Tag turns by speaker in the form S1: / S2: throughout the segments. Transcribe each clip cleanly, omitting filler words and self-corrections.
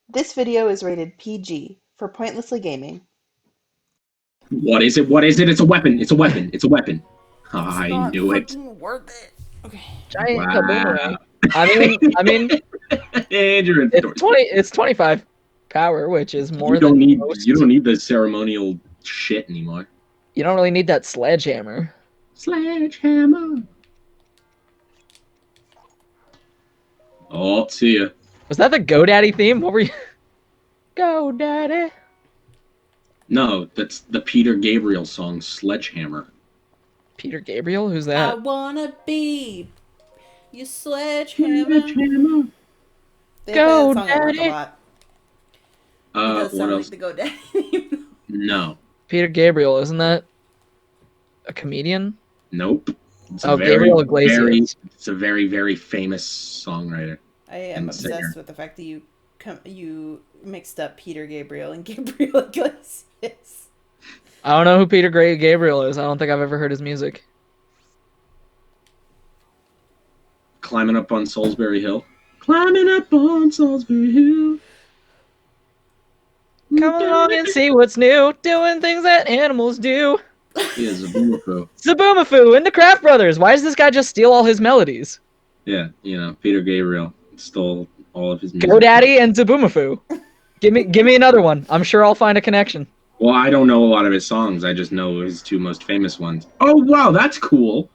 S1: This video is rated PG for Pointlessly Gaming.
S2: What is it? What is it? It's a weapon. It's a weapon. It's a weapon. I
S3: not
S2: knew it.
S3: Worth it. Okay.
S4: Giant
S2: Wow.
S4: boomerang. I mean,
S2: And you're in
S4: it's 25 power, which is more
S2: you don't
S4: than
S2: need
S4: most.
S2: you don't need the ceremonial shit anymore.
S4: You don't really need that sledgehammer.
S2: Sledgehammer. Oh, see ya.
S4: Was that the GoDaddy theme? What were you? GoDaddy.
S2: No, that's the Peter Gabriel song Sledgehammer.
S4: Peter Gabriel? Who's
S3: I
S4: that?
S3: wanna be your sledgehammer.
S2: Sledgehammer.
S3: They play that song at work
S4: Daddy.
S3: a lot. It does
S2: What
S3: sound
S2: else?
S3: like the GoDaddy.
S2: No.
S4: Peter Gabriel, isn't that a comedian?
S2: Nope. It's
S4: Oh, Gabriel Iglesias.
S2: It's a very, very famous songwriter.
S3: I am
S2: And
S3: obsessed
S2: singer.
S3: with the fact that you mixed up Peter Gabriel and Gabriel Iglesias.
S4: I don't know who Peter Gabriel is. I don't think I've ever heard his music.
S2: Climbing up on Salisbury Hill. Climbing up on Salisbury Hill.
S4: Come along and see what's new. Doing things that animals do.
S2: Yeah, Zaboomafoo.
S4: Zaboomafoo and the Kraft Brothers. Why does this guy just steal all his melodies?
S2: Yeah, Peter Gabriel stole all of his music.
S4: GoDaddy and Zaboomafoo. Give me another one. I'm sure I'll find a connection.
S2: Well, I don't know a lot of his songs. I just know his two most famous ones. Oh, wow, that's cool.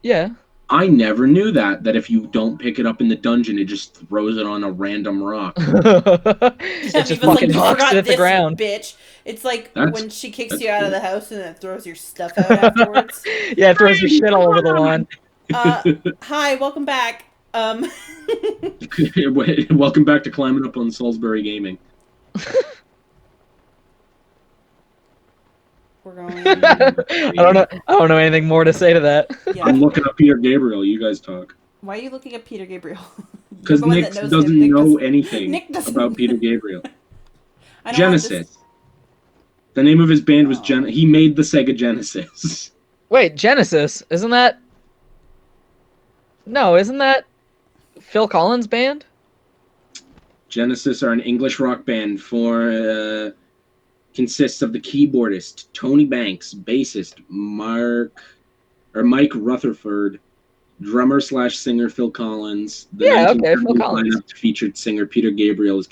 S4: Yeah.
S2: I never knew that if you don't pick it up in the dungeon, it just throws it on a random rock.
S4: It just fucking knocks it at the ground.
S3: Bitch. It's like
S2: That's-
S3: when she kicks
S2: that's
S3: you out of
S2: cool.
S3: the house and then throws your stuff out afterwards.
S4: Yeah, it throws your shit all over the lawn.
S3: Hi, welcome back.
S2: Welcome back to Climbing Up on Salisbury Gaming.
S3: We're going.
S4: I don't know anything more to say to that.
S3: Yeah.
S2: I'm looking up Peter Gabriel. You guys talk.
S3: Why are you looking at Peter Gabriel?
S2: Because
S3: You're the one
S2: Nick
S3: that knows
S2: doesn't
S3: him. Nick
S2: know
S3: doesn't-
S2: anything
S3: Nick doesn't-
S2: about Peter Gabriel.
S3: I don't
S2: Genesis.
S3: want this-
S2: The name of his band was
S3: Oh.
S2: He made the Sega Genesis.
S4: Wait, Genesis, isn't that? No, isn't that Phil Collins' band?
S2: Genesis are an English rock band consists of the keyboardist Tony Banks, bassist Mike Rutherford, drummer / singer Phil Collins. The
S4: Yeah, okay, Phil
S2: 1970s
S4: Collins.
S2: lineup featured singer Peter Gabriel as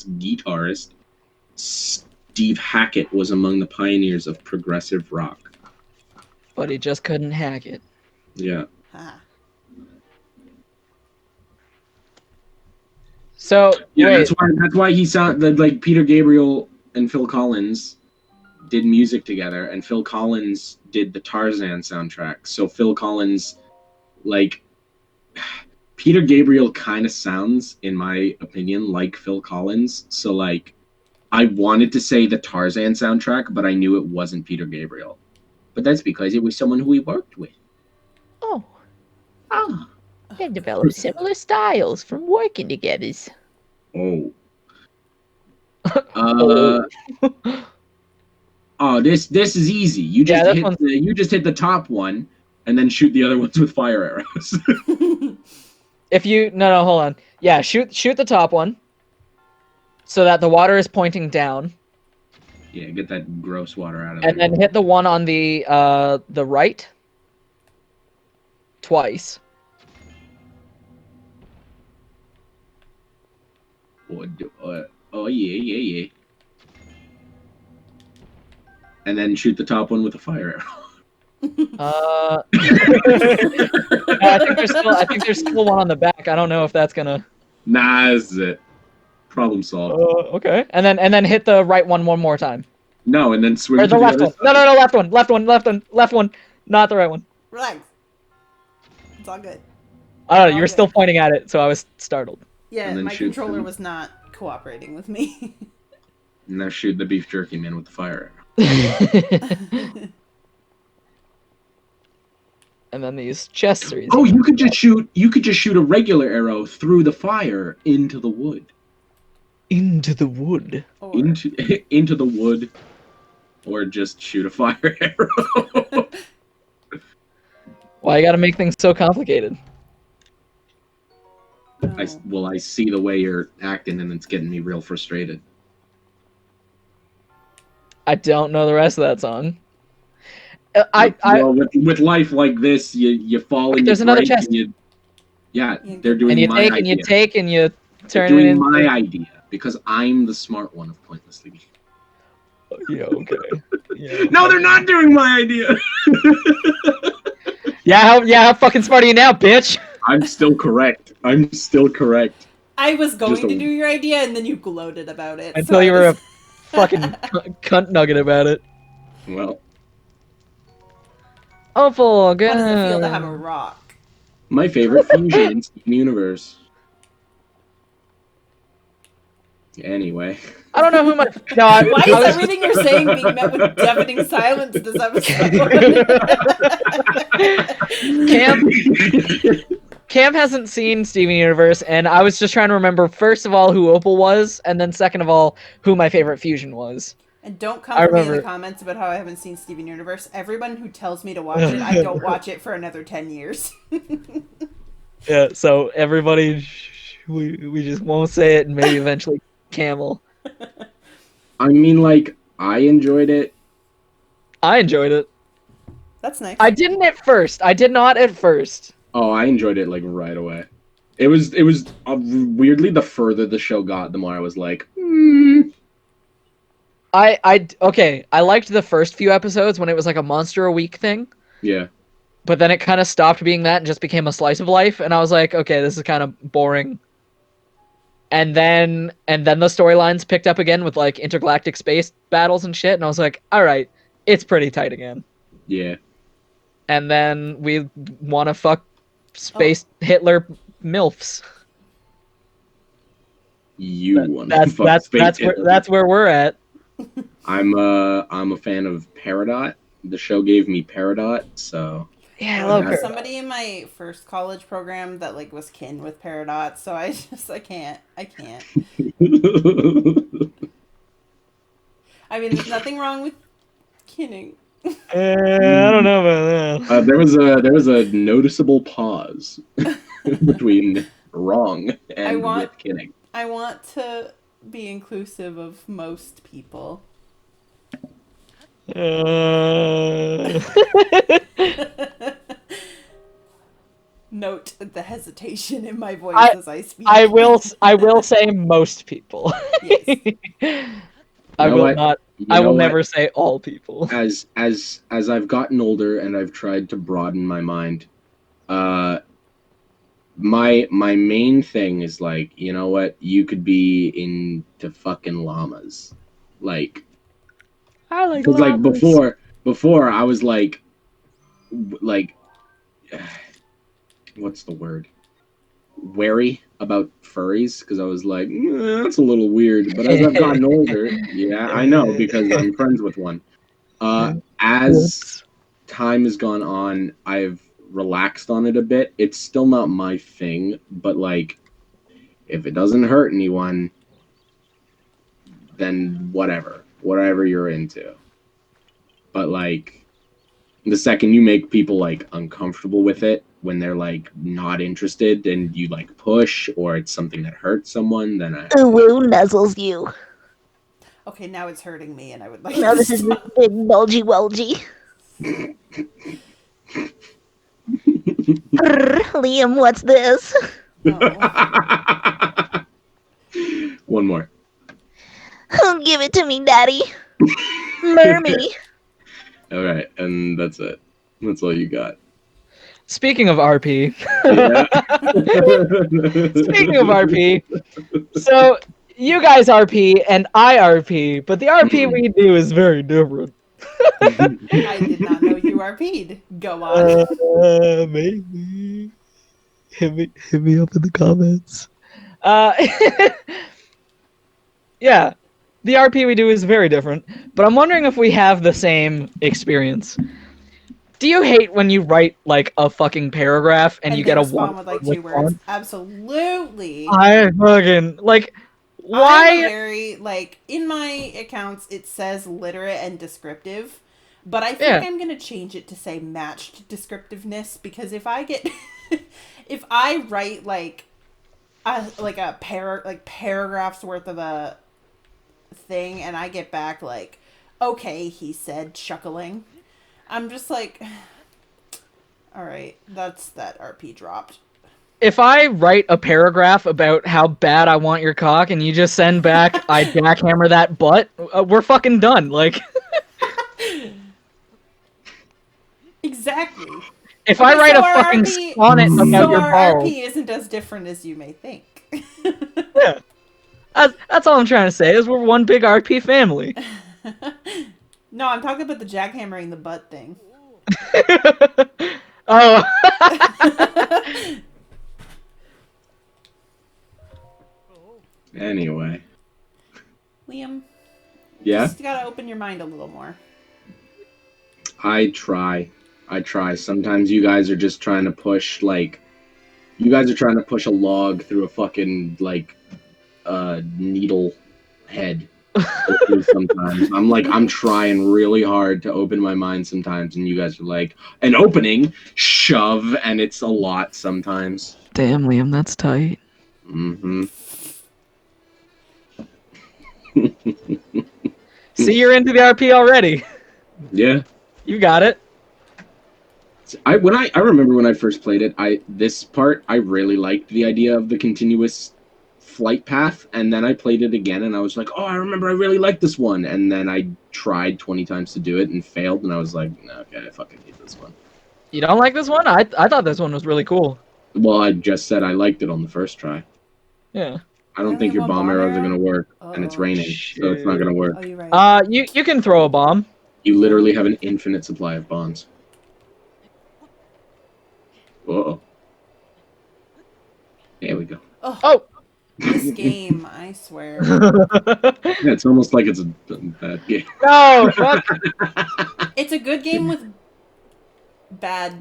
S2: guitarist. Steve Hackett was among the pioneers of progressive rock.
S4: But he just couldn't hack it.
S2: Yeah.
S3: Ah.
S4: So
S2: Yeah,
S4: wait,
S2: that's why he sounded like Peter Gabriel and Phil Collins did music together, and Phil Collins did the Tarzan soundtrack. So Phil Collins, like, Peter Gabriel kind of sounds, in my opinion, like Phil Collins. So like, I wanted to say the Tarzan soundtrack, but I knew it wasn't Peter Gabriel. But that's because it was someone who we worked with.
S5: Oh,
S2: Ah.
S5: they've developed similar styles from working together.
S2: Oh. Oh, this is easy. You just
S4: Yeah, this
S2: you just hit the top one, and then shoot the other ones with fire arrows.
S4: if you no, hold on. Yeah, shoot the top one, so that the water is pointing down,
S2: Yeah, get that gross water out of there.
S4: and then hit the one on the right twice.
S2: Oh yeah. And then shoot the top one with a fire arrow.
S4: No, I think there's still one on the back. I don't know if that's gonna.
S2: Nah, this is it. Problem solved.
S4: Okay. And then hit the right one more time.
S2: No, and then swim
S4: Or
S2: to
S4: the left
S2: other
S4: one.
S2: side.
S4: No, left one. Not the right one.
S3: Relax. It's all good.
S4: I don't know. You were
S3: Okay.
S4: still pointing at it, so I was startled.
S3: Yeah,
S2: And then
S3: my
S2: shoot
S3: controller
S2: them.
S3: was not cooperating with me.
S2: Now shoot the beef jerky man with the fire arrow.
S4: And then these chests are easy.
S2: Oh, you could just shoot a regular arrow through the fire into the wood.
S4: Into the wood.
S3: Or-
S2: Into the wood, or just shoot a fire arrow.
S4: Why you gotta make things so complicated?
S2: I see the way you're acting, and it's getting me real frustrated.
S4: I don't know the rest of that song.
S2: Well, with life like this, you fall and you
S4: There's another
S2: break,
S4: chest.
S2: and
S3: Yeah,
S2: they're
S3: good
S2: doing
S4: And you
S2: my
S4: take
S2: idea.
S4: and you take and you
S2: They're
S4: turn it
S2: doing
S4: into...
S2: my idea because I'm the smart one of Pointlessly Gaming.
S4: Yeah, okay. Yeah,
S2: No, they're not doing my idea.
S4: how fucking smart are you now, bitch?
S2: I'm still correct.
S3: I was going
S2: Just a-
S3: to do your idea, and then you gloated about it.
S4: Until you were a fucking cunt nugget about it.
S2: Well,
S4: Awful,
S3: How does it feel to have a rock?
S2: my favorite fusion in Steven Universe. Anyway.
S4: I don't know who my... No,
S3: Why is everything you're saying being met with deafening silence this episode?
S4: Cam hasn't seen Steven Universe, and I was just trying to remember, first of all, who Opal was, and then second of all, who my favorite fusion was.
S3: And don't come for me in the comments about how I haven't seen Steven Universe. Everyone who tells me to watch it, I don't watch it for another 10 years.
S4: Yeah, so everybody, we just won't say it, and maybe eventually Camel.
S2: I mean, like, I enjoyed it.
S4: I enjoyed it.
S3: That's nice.
S4: I didn't at first. I did not at first.
S2: Oh, I enjoyed it, like, right away. It was weirdly, the further the show got, the more I was like,
S4: Okay, I liked the first few episodes when it was like a monster a week thing.
S2: Yeah.
S4: But then it kind of stopped being that and just became a slice of life, and I was like, okay, this is kind of boring. And then the storylines picked up again with like intergalactic space battles and shit, and I was like, all right, it's pretty tight again.
S2: Yeah.
S4: And then we want to fuck space Hitler milfs. That's where we're at.
S2: I'm a fan of Peridot. The show gave me Peridot, so
S4: yeah, I love
S3: There's somebody in my first college program that like was kin with Peridot, so I can't. I mean, there's nothing wrong with kinning.
S4: I don't know about that.
S2: There was a noticeable pause between wrong and with kinning.
S3: I want to be inclusive of most people. Note the hesitation in my voice as I speak.
S4: I will say most people.
S3: Yes.
S4: I will never say all people.
S2: As I've gotten older and I've tried to broaden my mind, my main thing is like, you know what? You could be into fucking llamas. Like,
S4: I like
S2: because like before I was like what's the word? Wary about furries, because I was like, that's a little weird. But as I've gotten older, yeah, I know, because I'm friends with one. As time has gone on, I've relaxed on it a bit. It's still not my thing, but like, if it doesn't hurt anyone, then whatever you're into. But like, the second you make people like uncomfortable with it, when they're like not interested and you like push, or it's something that hurts someone, then
S5: The woo nuzzles you.
S3: Okay, now it's hurting me, and I would like.
S5: Now this is big bulgy wulgy. Liam, what's this?
S3: Oh.
S2: One more.
S5: Give it to me, Daddy. Mermy.
S2: All right, and that's it. That's all you got.
S4: Speaking of RP.
S2: Yeah.
S4: Speaking of RP. So, you guys RP and I RP, but the RP we do is very different.
S3: I did not know you RP'd. Go on.
S4: Maybe. Hit me up in the comments. Yeah, the RP we do is very different, but I'm wondering if we have the same experience. Do you hate when you write like a fucking paragraph and you get a one
S3: with like 2 words? Absolutely.
S4: I fucking like. Why?
S3: I'm very like in my accounts it says literate and descriptive, but I think I'm gonna change it to say matched descriptiveness, because if I get if I write like like a paragraphs worth of a thing, and I get back like, okay, he said, chuckling. I'm just like, all right, that's that RP dropped.
S4: If I write a paragraph about how bad I want your cock and you just send back, I jackhammer that butt, we're fucking done. Like,
S3: exactly.
S4: if I write a fucking sonnet about your
S3: our
S4: balls,
S3: RP isn't as different as you may think.
S4: yeah, that's all I'm trying to say is we're one big RP family.
S3: No, I'm talking about the jackhammering the butt thing.
S4: Oh.
S2: Anyway.
S3: Liam,
S2: Yeah?
S3: just gotta open your mind a little more.
S2: I try. Sometimes you guys are just trying to push, like... You guys are trying to push a log through a fucking, like, needle head. Sometimes. I'm trying really hard to open my mind sometimes, and you guys are like, an opening, shove, and it's a lot sometimes.
S4: Damn, Liam, that's tight.
S2: Mm-hmm.
S4: See, you're into the RP already.
S2: Yeah.
S4: You got it.
S2: I remember when I first played it, this part I really liked the idea of the continuous flight path, and then I played it again and I was like, oh, I remember I really liked this one, and then I tried 20 times to do it and failed, and I was like, no, okay, I fucking hate this one.
S4: You don't like this one? I thought this one was really cool.
S2: Well, I just said I liked it on the first try.
S4: Yeah.
S2: I don't think your bomb arrows are gonna work, and it's raining, so it's not gonna work.
S3: Oh, you're right.
S4: You can throw a bomb.
S2: You literally have an infinite supply of bombs. Uh-oh. There we go.
S4: Oh!
S3: This game, I swear.
S2: Yeah, it's almost like it's a bad game.
S4: No! Fuck!
S3: It's a good game with bad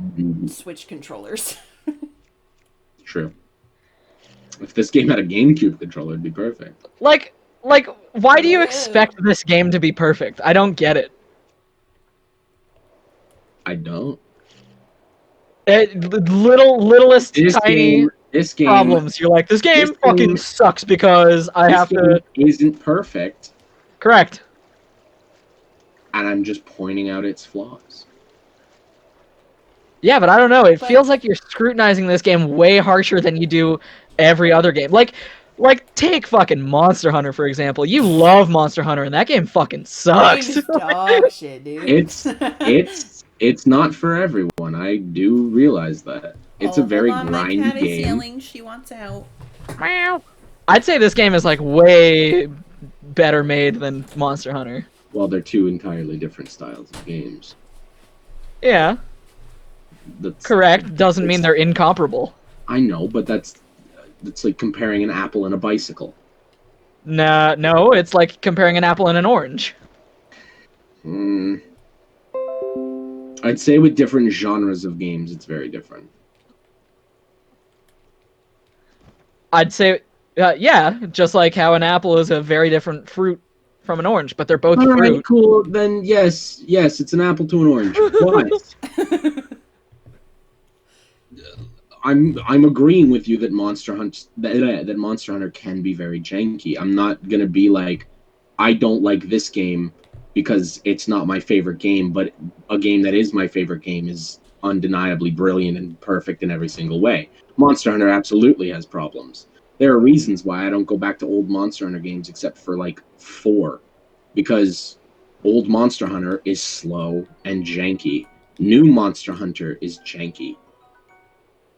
S3: Switch controllers.
S2: True. If this game had a GameCube controller, it'd be perfect.
S4: Like, why do you expect this game to be perfect? I don't get it.
S2: I don't.
S4: Littlest
S2: This
S4: tiny
S2: game
S4: problems. You're like, this game fucking sucks because I have to...
S2: isn't perfect,
S4: Correct.
S2: and I'm just pointing out its flaws.
S4: Yeah, but I don't know. It feels like you're scrutinizing this game way harsher than you do every other game. Like, take fucking Monster Hunter, for example. You love Monster Hunter, and that game fucking sucks.
S3: Game's dog shit, dude.
S2: It's not for everyone. I do realize that. It's a very grindy
S3: my cat is
S2: game.
S3: yelling. She wants out.
S4: Meow. I'd say this game is like way better made than Monster Hunter.
S2: Well, they're two entirely different styles of games.
S4: Yeah.
S2: That's
S4: Correct. Doesn't mean they're incomparable.
S2: I know, but that's like comparing an apple and a bicycle.
S4: Nah, no, it's like comparing an apple and an orange.
S2: I'd say with different genres of games, it's very different.
S4: I'd say, yeah, just like how an apple is a very different fruit from an orange, but they're both
S2: All
S4: fruit.
S2: right, cool. Then yes, it's an apple to an orange. But I'm agreeing with you that Monster Hunter can be very janky. I'm not gonna be like, I don't like this game because it's not my favorite game, but a game that is my favorite game is undeniably brilliant and perfect in every single way. Monster Hunter absolutely has problems. There are reasons why I don't go back to old Monster Hunter games except for like 4, because old Monster Hunter is slow and janky. New Monster Hunter is janky.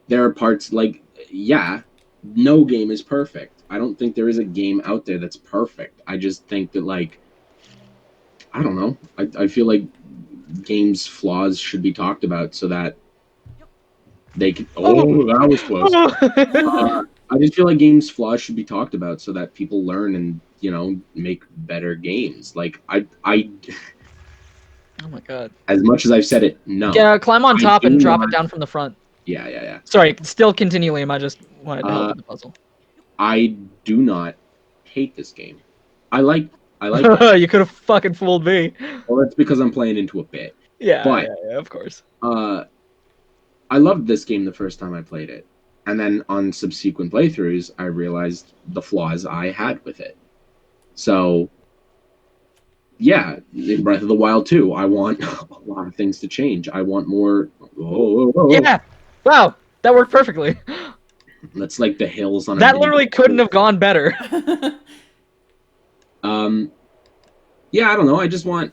S2: There are parts like, yeah, no game is perfect. I don't think there is a game out there that's perfect. I just think that, like, I don't know. I feel like games' flaws should be talked about so that they can... Oh, that was close. I just feel like games' flaws should be talked about so that people learn and, you know, make better games. Like, I
S4: Oh my god.
S2: as much as I've said it, no.
S4: Yeah, climb on top and drop
S2: not-
S4: it down from the front.
S2: Yeah.
S4: Sorry, still continue, Liam. I just wanted to help with the puzzle.
S2: I do not hate this game. I like it.
S4: You could have fucking fooled me.
S2: Well, that's because I'm playing into a bit.
S4: Yeah,
S2: But-
S4: yeah, of course.
S2: I loved this game the first time I played it. And then on subsequent playthroughs, I realized the flaws I had with it. So, yeah, in Breath of the Wild 2, I want a lot of things to change. I want more.
S4: Yeah. Wow, that worked perfectly.
S2: That's like the hills on a
S4: That
S2: mini-
S4: literally couldn't have gone better.
S2: Yeah, I don't know. I just want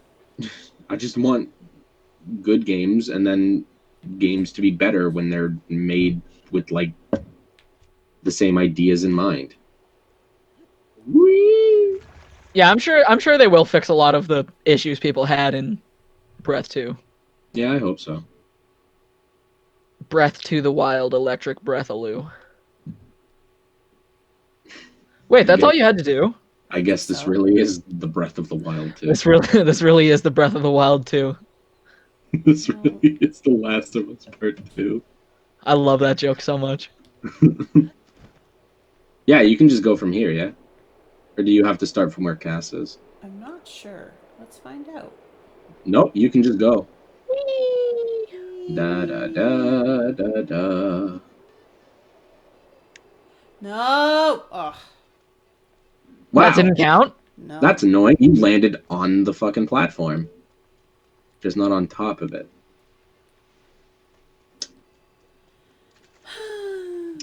S2: good games, and then games to be better when they're made with like the same ideas in mind. Whee!
S4: Yeah, I'm sure they will fix a lot of the issues people had in Breath 2.
S2: Yeah, I hope so.
S4: Breath to the Wild Electric Breathaloo. Wait, that's all you had to do?
S2: I guess this
S3: so.
S2: really is the Breath of the Wild 2.
S4: This really is the Breath of the Wild 2.
S2: This really is the Last of Us Part 2.
S4: I love that joke so much.
S2: Yeah, you can just go from here, yeah? Or do you have to start from where Cass is?
S3: I'm not sure. Let's find out.
S2: Nope, you can just go. Da da da da da.
S3: No! Ugh.
S2: Wow,
S4: That didn't count?
S3: No.
S2: that's annoying. You landed on the fucking platform, just not on top of it.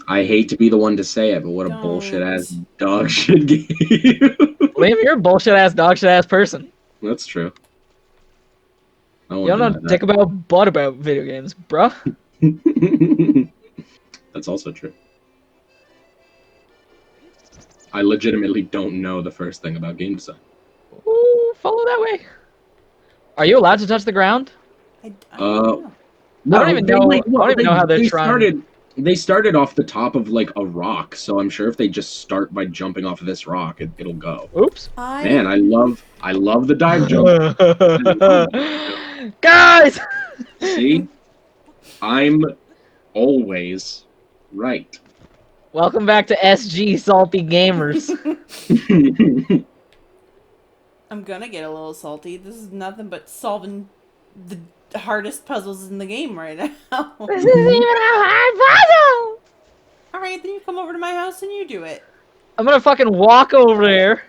S2: I hate to be the one to say it, but what a
S3: Don't.
S2: bullshit ass dog shit game.
S4: Liam, you're a bullshit ass dog shit ass person.
S2: That's true. I
S4: You
S2: won't
S4: don't know
S2: deny
S4: dick about butt about video games, bruh.
S2: that. That's also true. I legitimately don't know the first thing about game design.
S4: Ooh, follow that way. Are you allowed to touch the ground?
S3: I don't know.
S2: No,
S4: I don't even
S2: they,
S4: know-
S2: like,
S4: I don't even know how they're
S2: they
S4: trying.
S2: They started off the top of like a rock, so I'm sure if they just start by jumping off of this rock, it'll go.
S4: Oops.
S2: Man, I love the dive jump.
S4: Guys!
S2: See, I'm always right.
S4: Welcome back to SG Salty Gamers.
S3: I'm gonna get a little salty. This is nothing but solving the hardest puzzles in the game right now.
S5: This isn't even a hard puzzle!
S3: Alright, then you come over to my house and you do it.
S4: I'm gonna fucking walk over there.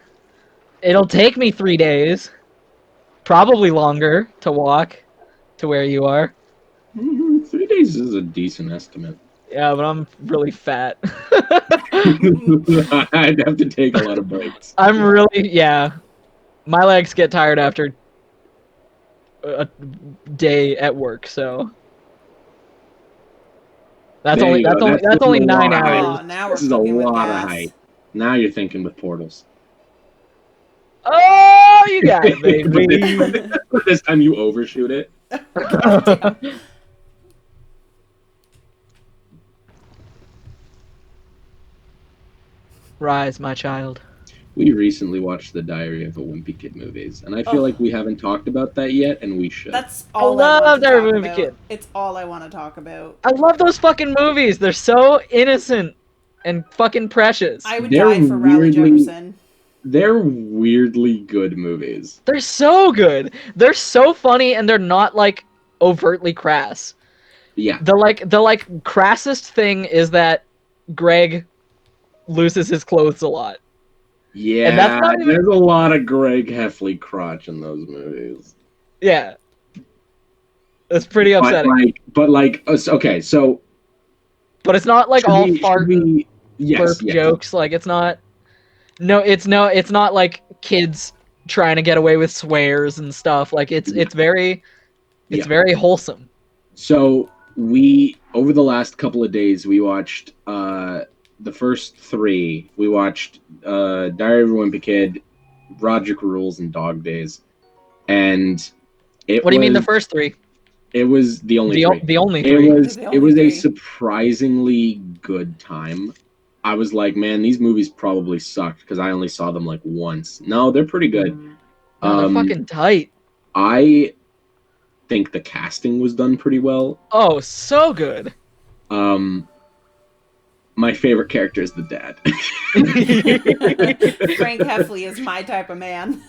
S4: It'll take me 3 days. Probably longer to walk to where you are.
S2: 3 days is a decent estimate.
S4: Yeah, but I'm really fat.
S2: I'd have to take a lot of breaks.
S4: I'm really, yeah. My legs get tired after a day at work, so that's
S2: There
S4: only
S2: you go.
S4: that's only
S2: a
S4: 9
S2: lot of
S4: hours.
S2: height.
S3: Now we're
S2: This is a
S3: cooking with
S2: lot of
S3: gas.
S2: height. Now you're thinking with portals.
S4: Oh, you got it, baby.
S2: But this time you overshoot it.
S4: Rise, my child.
S2: We recently watched the Diary of a Wimpy Kid movies, and I feel like we haven't talked about that yet, and we should.
S3: That's all I
S4: love
S3: want to
S4: Diary of
S3: talk
S4: a Wimpy
S3: about.
S4: Kid.
S3: It's all I want to talk about.
S4: I love those fucking movies. They're so innocent and fucking precious.
S3: I would
S2: They're
S3: die for Riley
S2: weirdly-
S3: Jefferson.
S2: They're weirdly good movies.
S4: They're so good. They're so funny, and they're not like overtly crass.
S2: Yeah.
S4: The crassest thing is that Greg loses his clothes a lot.
S2: Yeah,
S4: that's not even-
S2: there's a lot of Greg Heffley crotch in those movies.
S4: Yeah. That's pretty
S2: But
S4: upsetting.
S2: okay, so
S4: But it's not like
S2: should
S4: all
S2: we- should
S4: fart
S2: we- yes,
S4: burp
S2: yes.
S4: jokes. Like it's not. It's not like kids trying to get away with swears and stuff. Like it's very wholesome.
S2: So we over the last couple of days we watched the first 3. We watched Diary of a Wimpy Kid, Roderick Rules, and Dog Days. And
S4: What do you mean the first 3?
S2: It was the only 3.
S4: The only
S2: It
S4: 3.
S2: was
S3: The
S2: it
S3: only
S2: was a
S3: 3.
S2: surprisingly good time. I was like, man, these movies probably sucked because I only saw them like once. No, they're pretty good.
S4: No, they're fucking tight.
S2: I think the casting was done pretty well.
S4: Oh, so good.
S2: My favorite character is the dad.
S3: Frank Heffley is my type of man.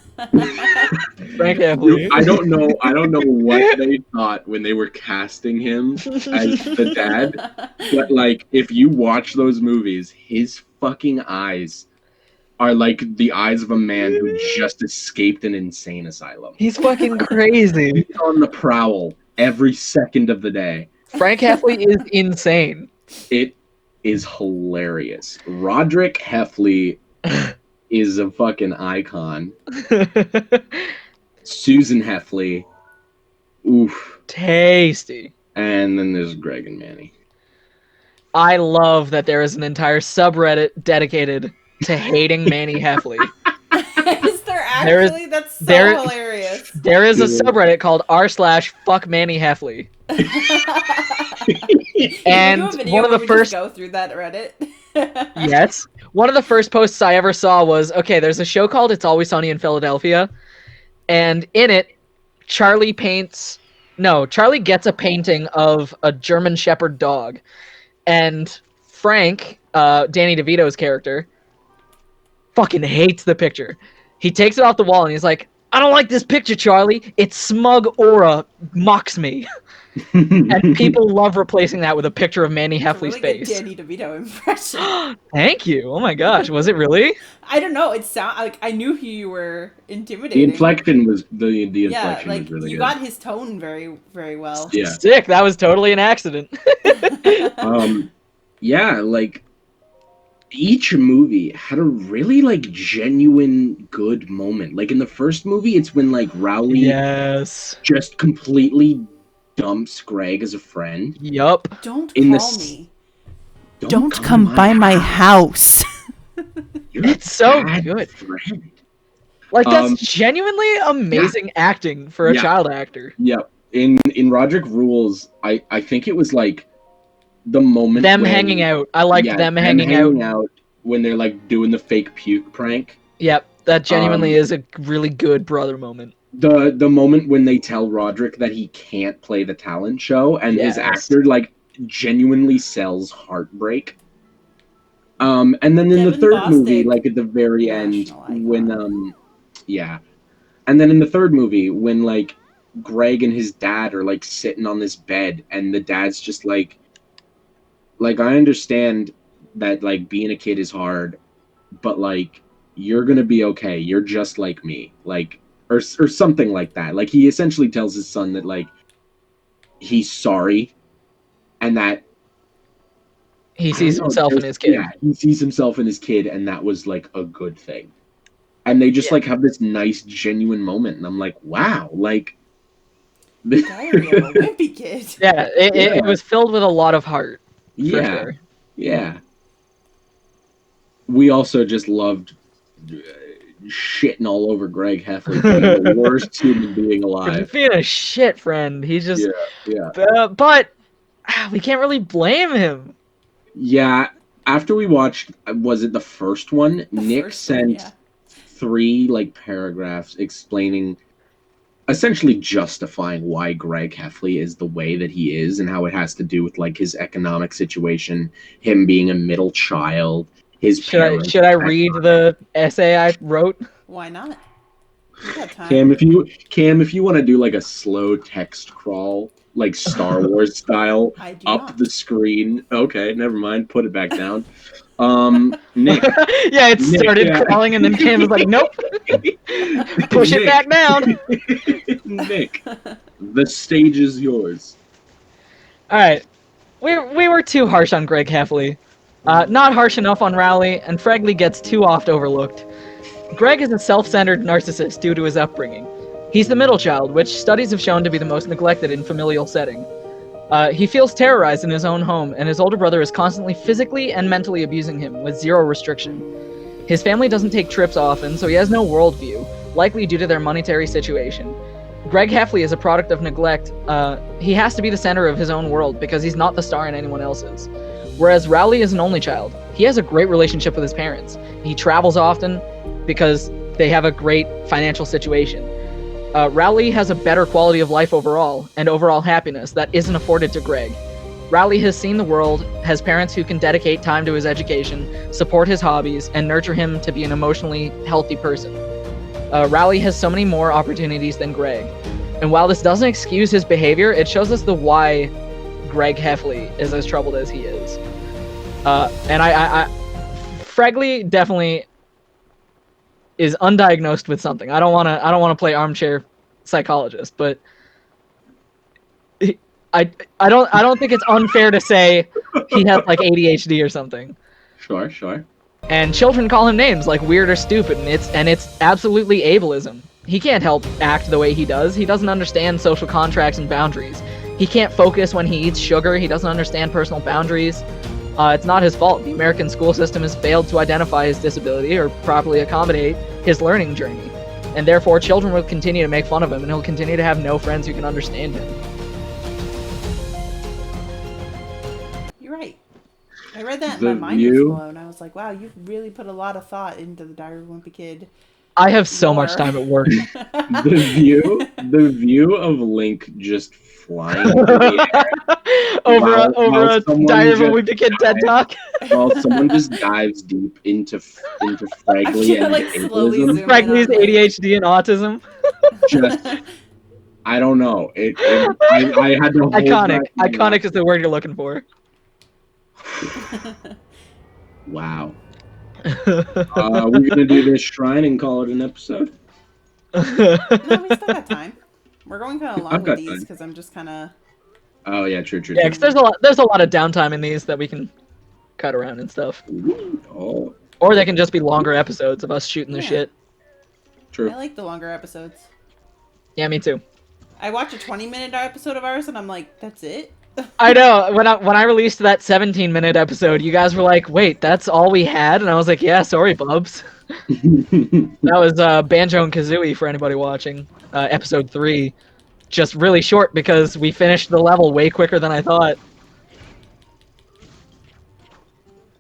S4: Frank Heffley.
S2: I don't know what they thought when they were casting him as the dad, but like if you watch those movies, his fucking eyes are like the eyes of a man who just escaped an insane asylum.
S4: He's fucking crazy.
S2: He's on the prowl every second of the day.
S4: Frank Heffley is insane.
S2: It is hilarious. Roderick Heffley is a fucking icon. Susan Heffley, oof.
S4: Tasty.
S2: And then there's Greg and Manny.
S4: I love that there is an entire subreddit dedicated to hating Manny Heffley.
S3: Is there actually? That's so hilarious.
S4: There is a subreddit called r/fuck Manny Heffley. And one of the first
S3: go through that Reddit.
S4: Yes. One of the first posts I ever saw was, okay, there's a show called It's Always Sunny in Philadelphia, and in it, Charlie gets a painting of a German Shepherd dog, and Frank, Danny DeVito's character, fucking hates the picture. He takes it off the wall and he's like, I don't like this picture, Charlie. Its smug aura mocks me. And people love replacing that with a picture of Manny Heffley's
S3: really
S4: face.
S3: Good Danny DeVito impression.
S4: Thank you. Oh my gosh, was it really?
S3: I don't know. It sound like I knew you were intimidating.
S2: The inflection was the inflection
S3: like
S2: was really
S3: you
S2: good.
S3: got his tone very, very well.
S2: Yeah.
S4: Sick. That was totally an accident.
S2: Yeah, like each movie had a really like genuine good moment. Like in the first movie, it's when like Rowley just completely dumps Greg as a friend.
S4: Yup.
S3: Don't
S2: In
S3: call
S2: the
S3: me.
S1: Don't come by my house.
S4: It's so good.
S2: Friend.
S4: Like that's genuinely amazing acting for a child actor.
S2: Yep. In Roderick Rules, I think it was like the moment
S4: them hanging out. I liked them hanging out
S2: when they're like doing the fake puke prank.
S4: Yep, that genuinely is a really good brother moment.
S2: The moment when they tell Roderick that he can't play the talent show and his actor like genuinely sells heartbreak. And then in the third movie, like at the very end, when and then in the third movie when like Greg and his dad are like sitting on this bed and the dad's just like I understand that like being a kid is hard, but like you're gonna be okay. You're just like me, like or something like that. Like he essentially tells his son that like he's sorry, and that
S4: he sees himself in his kid.
S2: Yeah, he sees himself in his kid, and that was like a good thing. And they just like have this nice, genuine moment, and I'm like, wow, like.
S3: Diary of a Wimpy Kid.
S4: Yeah, it was filled with a lot of heart.
S2: Yeah, yeah. We also just loved shitting all over Greg Heffley, being the worst human being alive.
S4: Being a shit friend, he's just.
S2: Yeah.
S4: But we can't really blame him.
S2: Yeah. After we watched, was it the first one? Nick sent 3 like paragraphs explaining. Essentially justifying why Greg Heffley is the way that he is and how it has to do with like his economic situation, him being a middle child, his parents.
S4: Should I read the essay I wrote?
S3: Why not? You got time.
S2: Cam, if you want to do like a slow text crawl, like Star Wars style, up the screen. Okay, never mind. Put it back down. Nick.
S4: Yeah, it started crawling and then Cam was like, nope. Push it back down.
S2: Nick, the stage is yours.
S4: Alright. We were too harsh on Greg Heffley. Not harsh enough on Rowley, and Fragley gets too oft overlooked. Greg is a self-centered narcissist due to his upbringing. He's the middle child, which studies have shown to be the most neglected in familial setting. He feels terrorized in his own home, and his older brother is constantly physically and mentally abusing him, with zero restriction. His family doesn't take trips often, so he has no worldview, likely due to their monetary situation. Greg Heffley is a product of neglect. He has to be the center of his own world, because he's not the star in anyone else's. Whereas Rowley is an only child. He has a great relationship with his parents. He travels often, because they have a great financial situation. Rowley has a better quality of life overall, and overall happiness that isn't afforded to Greg. Rowley has seen the world, has parents who can dedicate time to his education, support his hobbies, and nurture him to be an emotionally healthy person. Rowley has so many more opportunities than Greg. And while this doesn't excuse his behavior, it shows us the why Greg Heffley is as troubled as he is. And Fregley definitely is undiagnosed with something. I don't want to play armchair psychologist, but I don't think it's unfair to say he has like ADHD or something.
S2: Sure.
S4: And children call him names like weird or stupid, and it's absolutely ableism. He can't help act the way he does. He doesn't understand social contracts and boundaries. He can't focus when he eats sugar. He doesn't understand personal boundaries. It's not his fault. The American school system has failed to identify his disability or properly accommodate his learning journey. And therefore, children will continue to make fun of him, and he'll continue to have no friends who can understand him.
S3: You're right. I read that and my mind was blown. I was like, wow, you've really put a lot of thought into the Diary of a Wimpy Kid.
S4: I have so much time at work.
S2: the view of Link just flying through the air
S4: over a Diary of a Wimpy Kid TED Talk.
S2: While someone just dives deep into Fregley and
S3: like
S2: ableism.
S4: Fregley's ADHD and autism.
S2: Just, I don't know. I had to hold
S4: Iconic is the word you're looking for.
S2: Wow. We're gonna do this shrine and call it an episode.
S3: No, we still got time. We're going kind of long with these because I'm just kind of.
S2: Oh yeah, true.
S4: Yeah, because there's a lot of downtime in these that we can cut around and stuff.
S2: Oh.
S4: Or they can just be longer episodes of us shooting the shit.
S2: True.
S3: I like the longer episodes.
S4: Yeah, me too.
S3: I watch a 20-minute episode of ours and I'm like, that's it?
S4: I know. When I released that 17-minute episode, you guys were like, "Wait, that's all we had?" And I was like, "Yeah, sorry, bubs." That was Banjo and Kazooie for anybody watching. Episode 3, just really short because we finished the level way quicker than I thought.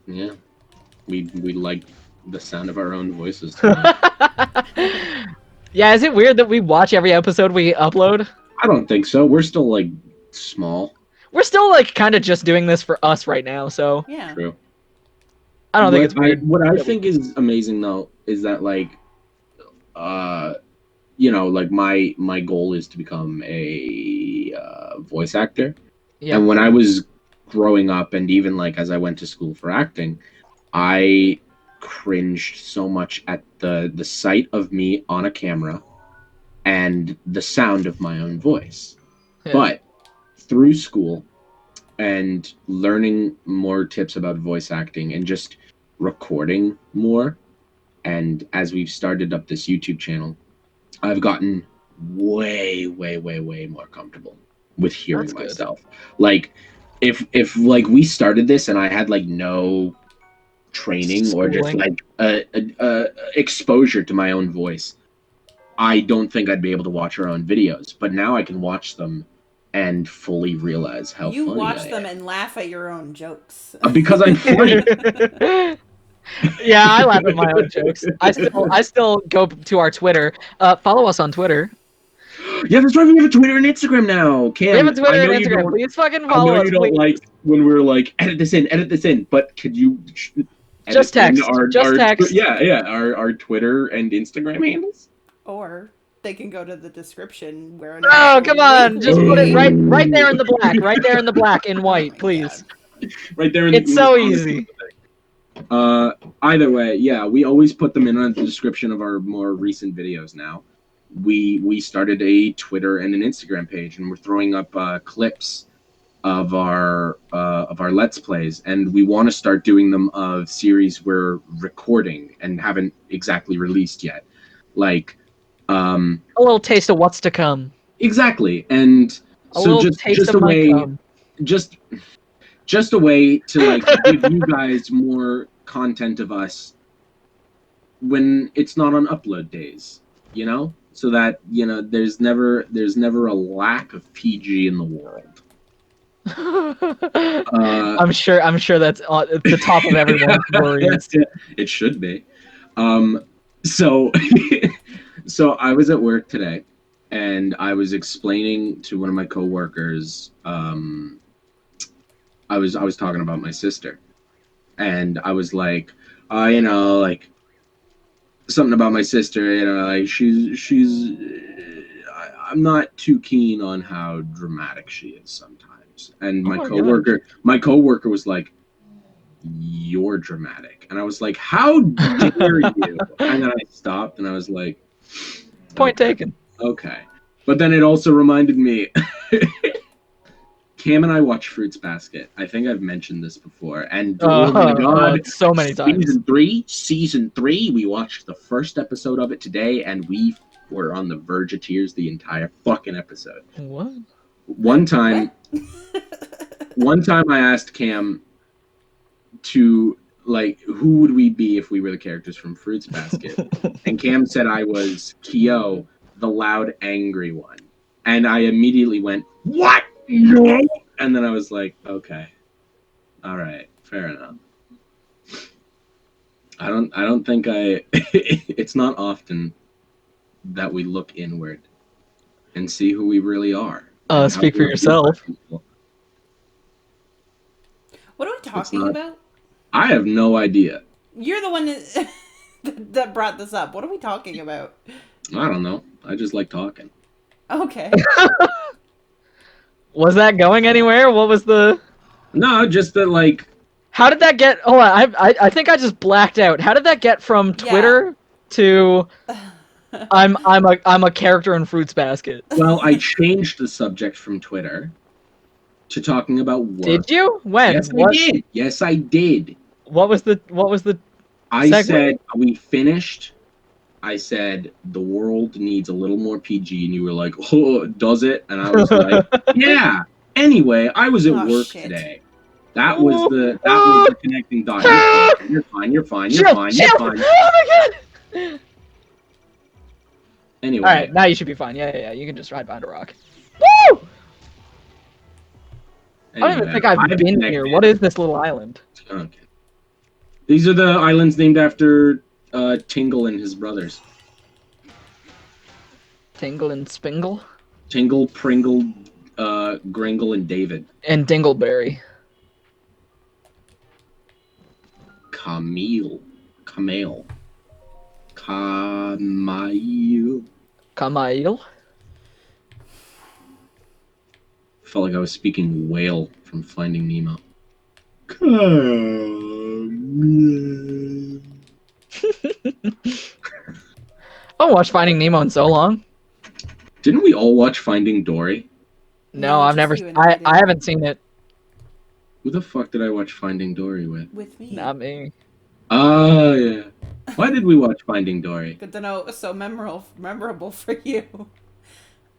S2: Yeah, we like the sound of our own voices.
S4: Yeah, is it weird that we watch every episode we upload?
S2: I don't think so. We're still like small.
S4: We're still like kind of just doing this for us right now, so
S3: yeah.
S2: True.
S4: I don't think it's weird.
S2: What I think is amazing though is that like, you know, like my goal is to become a voice actor.
S4: Yeah.
S2: And when I was growing up, and even like as I went to school for acting, I cringed so much at the sight of me on a camera and the sound of my own voice.
S4: Yeah.
S2: But through school and learning more tips about voice acting and just recording more, and as we've started up this YouTube channel, I've gotten way more comfortable with hearing myself. Like if like we started this and I had like no training or just like exposure to my own voice, I don't think I'd be able to watch our own videos. But now I can watch them and fully realize how
S3: you
S2: funny
S3: watch
S2: I
S3: them
S2: am.
S3: and laugh at your own jokes.
S2: Because I'm funny.
S4: Yeah, I laugh at my own jokes. I still go to our Twitter. Follow us on Twitter.
S2: Yeah, that's right. We have a Twitter and Instagram now. Cam,
S4: We have a Twitter and
S2: I know
S4: Instagram. Please fucking
S2: I
S4: follow
S2: know
S4: us.
S2: you don't
S4: please.
S2: like when we're like edit this in, but could you
S4: Just text. Just text.
S2: Yeah, our Twitter and Instagram handles.
S3: Or they can go to the description where.
S4: Oh, come on! Just put it right there in the black. Right there in the black in white, please.
S2: Right there.
S4: It's so easy.
S2: Either way, yeah, we always put them in the description of our more recent videos now. We started a Twitter and an Instagram page, and we're throwing up clips of our Let's Plays, and we want to start doing them of series we're recording and haven't exactly released yet. Like a
S4: little taste of what's to come.
S2: Exactly. And so just a way just a way to like give you guys more content of us when it's not on upload days, you know? So that, you know, there's never a lack of PG in the world. I'm
S4: sure that's at the top of everyone's worries.
S2: It should be. So so I was at work today and I was explaining to one of my coworkers I was talking about my sister, and I was like, you know, like something about my sister, you know, like I'm not too keen on how dramatic she is sometimes. And
S4: Oh my
S2: my coworker was like, "You're dramatic," and I was like, "How dare you?" And then I stopped, and I was like,
S4: Point
S2: "Okay,
S4: taken.
S2: okay." But then it also reminded me. Cam and I watch Fruits Basket. I think I've mentioned this before. And oh my god,
S4: so many times.
S2: season three, we watched the first episode of it today, and we were on the verge of tears the entire fucking episode.
S4: What?
S2: One time I asked Cam to, like, who would we be if we were the characters from Fruits Basket? And Cam said I was Kyo, the loud, angry one. And I immediately went, "What? No!" And then I was like, okay. All right, fair enough. I don't think it's not often that we look inward and see who we really are.
S4: Speak for yourself.
S3: What are we talking about?
S2: I have no idea.
S3: You're the one that brought this up. What are we talking about?
S2: I don't know. I just like talking.
S3: Okay.
S4: Was that going anywhere? What was the?
S2: No, just that, like.
S4: How did that get? Hold on, I think I just blacked out. How did that get from Twitter to? I'm a character in Fruits Basket.
S2: Well, I changed the subject from Twitter to talking about work.
S4: Did you? When?
S2: Yes, I did. Yes, I did.
S4: What was the?
S2: I
S4: segue?
S2: said we finished. I said the world needs a little more PG, and you were like, "Oh, does it?" And I was like, "Yeah." Anyway, I was at work today. That was the connecting dot. You're fine. You're fine. You're fine. You're fine.
S4: Oh my god!
S2: Anyway.
S4: All right, now you should be fine. Yeah. You can just hide behind a rock. Woo! Anyway, I don't even think I've been here. What is this little island?
S2: Okay. These are the islands named after Tingle and his brothers.
S4: Tingle and Spingle?
S2: Tingle, Pringle, Gringle, and David.
S4: And Dingleberry.
S2: Camille.
S4: Camail?
S2: Felt like I was speaking whale from Finding Nemo.
S4: I haven't watched Finding Nemo in so long.
S2: Didn't we all watch Finding Dory?
S4: No, I've never. I haven't seen it.
S2: Who the fuck did I watch Finding Dory with?
S3: With me.
S4: Not me.
S2: Oh, yeah. Why did we watch Finding Dory?
S3: Good to know it was so memorable for you.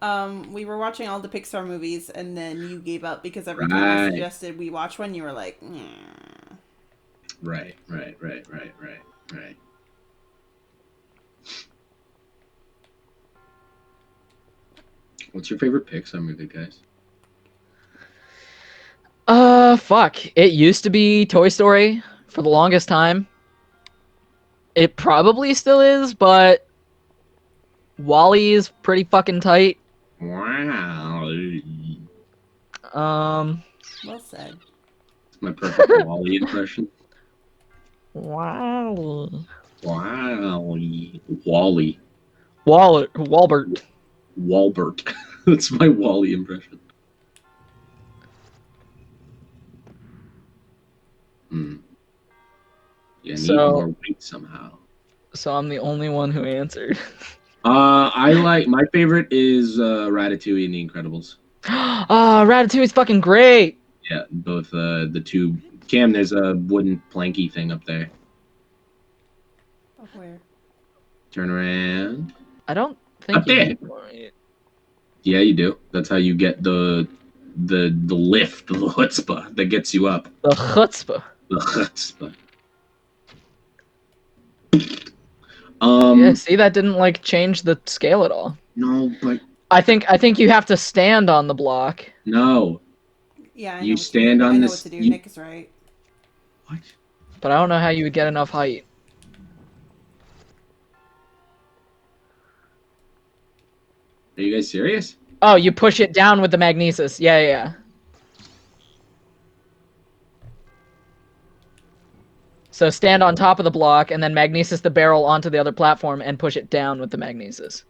S3: We were watching all the Pixar movies, and then you gave up because every time I suggested we watch one, you were like,
S2: Right. What's your favorite Pixar movie, guys?
S4: Fuck. It used to be Toy Story for the longest time. It probably still is, but WALL-E is pretty fucking tight.
S2: Wow.
S3: well said.
S2: It's my perfect WALL-E impression.
S4: Wow.
S2: WALL-E.
S4: Walbert.
S2: Walbert. That's my WALL-E impression. Yeah, need more weight somehow.
S4: So I'm the only one who answered.
S2: I like, my favorite is Ratatouille and The Incredibles.
S4: Ratatouille's fucking great.
S2: Yeah, both the two. Cam, there's a wooden planky thing up there.
S3: Oh, where?
S2: Turn around.
S4: I don't think
S2: up there. Yeah, you do. That's how you get the lift, the chutzpah that gets you up.
S4: The chutzpah.
S2: The chutzpah.
S4: Yeah, see, that didn't like change the scale at all.
S2: No, but
S4: I think you have to stand on the block.
S2: No.
S3: Yeah,
S2: you stand on this.
S3: I know what to do. Nick is right.
S2: What?
S4: But I don't know how you would get enough height.
S2: Are you guys serious?
S4: Oh, you push it down with the magnesis. Yeah. So stand on top of the block and then magnesis the barrel onto the other platform and push it down with the magnesis.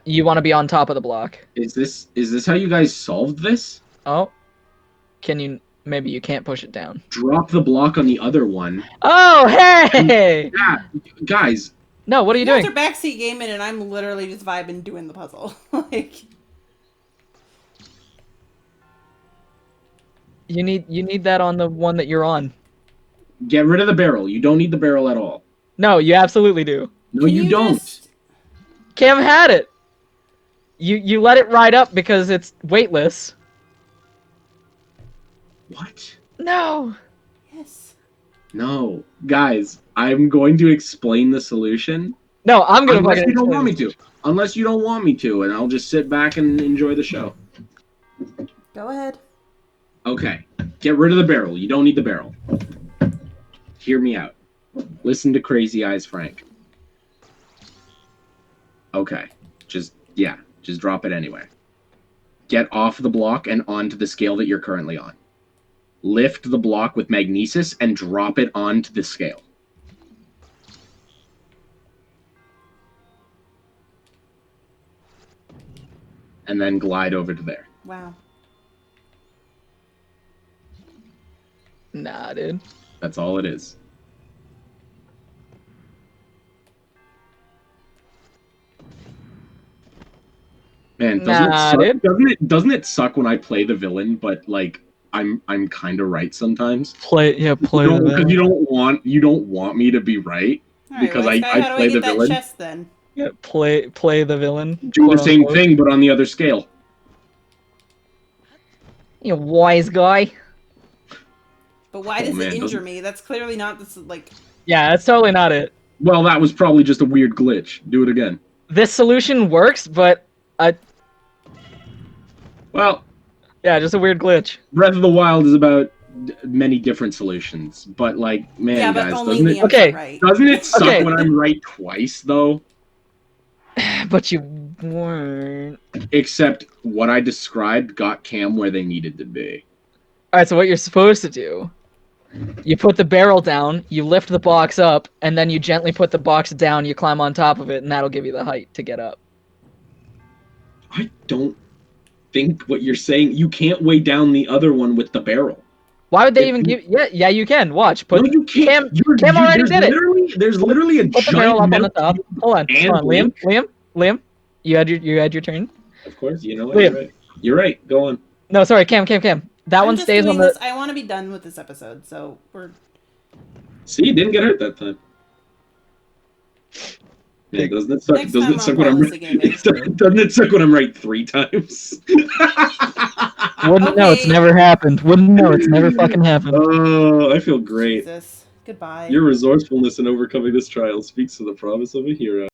S4: You want to be on top of the block.
S2: Is this how you guys solved this?
S4: Oh. Can you... Maybe you can't push it down.
S2: Drop the block on the other one.
S4: Oh, hey!
S2: Yeah, guys.
S4: No, what are you
S3: guys
S4: doing?
S3: are backseat gaming, and I'm literally just vibing doing the puzzle. Like,
S4: You need that on the one that you're on.
S2: Get rid of the barrel. You don't need the barrel at all.
S4: No, you absolutely do.
S2: No, you don't.
S4: Cam had it. You let it ride up because it's weightless.
S2: What?
S4: No.
S3: Yes.
S2: No. Guys, I'm going to explain the solution.
S4: No, I'm gonna
S2: Unless
S4: fucking
S2: you don't want me
S4: explain
S2: to. Unless you don't want me to, and I'll just sit back and enjoy the show.
S3: Go ahead.
S2: Okay. Get rid of the barrel. You don't need the barrel. Hear me out. Listen to Crazy Eyes Frank. Okay. Just drop it anywhere. Get off the block and onto the scale that you're currently on. Lift the block with magnesis and drop it onto the scale. And then glide over to there.
S3: Wow.
S4: Nah, dude.
S2: That's all it is. Man, doesn't it suck when I play the villain, but like I'm kind of right sometimes?
S4: Play
S2: Because you don't want me to be right.
S3: All right,
S2: Because
S3: Wise
S2: I
S3: Guy, how do
S2: play
S3: I
S2: the
S3: get that
S2: villain.
S3: chest then?
S4: Yeah, play the villain.
S2: Do the
S4: quote
S2: same
S4: unquote.
S2: thing, but on the other scale.
S4: You wise guy.
S3: But why does
S2: man,
S3: it injure
S2: doesn't-
S3: me? That's clearly not this like.
S4: Yeah, that's totally not it.
S2: Well, that was probably just a weird glitch. Do it again.
S4: This solution works, but
S2: Well,
S4: yeah, just a weird glitch.
S2: Breath of the Wild is about many different solutions, but like, man,
S3: Yeah, but
S2: guys,
S3: only
S2: doesn't
S3: Liam's
S2: it
S4: Okay.
S3: right.
S2: doesn't it suck
S4: Okay.
S2: when I'm right twice though?
S4: But you weren't.
S2: Except what I described got Cam where they needed to be.
S4: Alright, so what you're supposed to do, you put the barrel down, you lift the box up, and then you gently put the box down, you climb on top of it, and that'll give you the height to get up.
S2: I don't think what you're saying. You can't weigh down the other one with the barrel.
S4: Why would they
S2: If
S4: even
S2: you-
S4: give... Yeah, you can. Watch. Put,
S2: No, you can't.
S4: Cam already did it.
S2: There's literally a
S4: Put the
S2: giant
S4: barrel up on the
S2: metal
S4: top.
S2: cube
S4: Hold on,
S2: and
S4: hold on.
S2: link.
S4: Liam, you had your turn.
S2: Of course, you know what?
S4: Liam.
S2: You're right. You're right. Go on.
S4: No, sorry, Cam. That
S3: I'm
S4: one
S3: just
S4: stays
S3: doing
S4: on the...
S3: this. I want to be done with this episode, so we're.
S2: See, you didn't get hurt that time. Yeah, doesn't it suck?
S3: Next
S2: Doesn't
S3: time
S2: it suck
S3: on
S2: when I'm
S3: Policy Gaming.
S2: right? Doesn't it suck when I'm right 3 times?
S4: Wouldn't know it's
S3: Okay.
S4: never happened. Wouldn't know it's never fucking happened.
S2: Oh, I feel great.
S3: Jesus. Goodbye.
S2: Your resourcefulness in overcoming this trial speaks to the promise of a hero.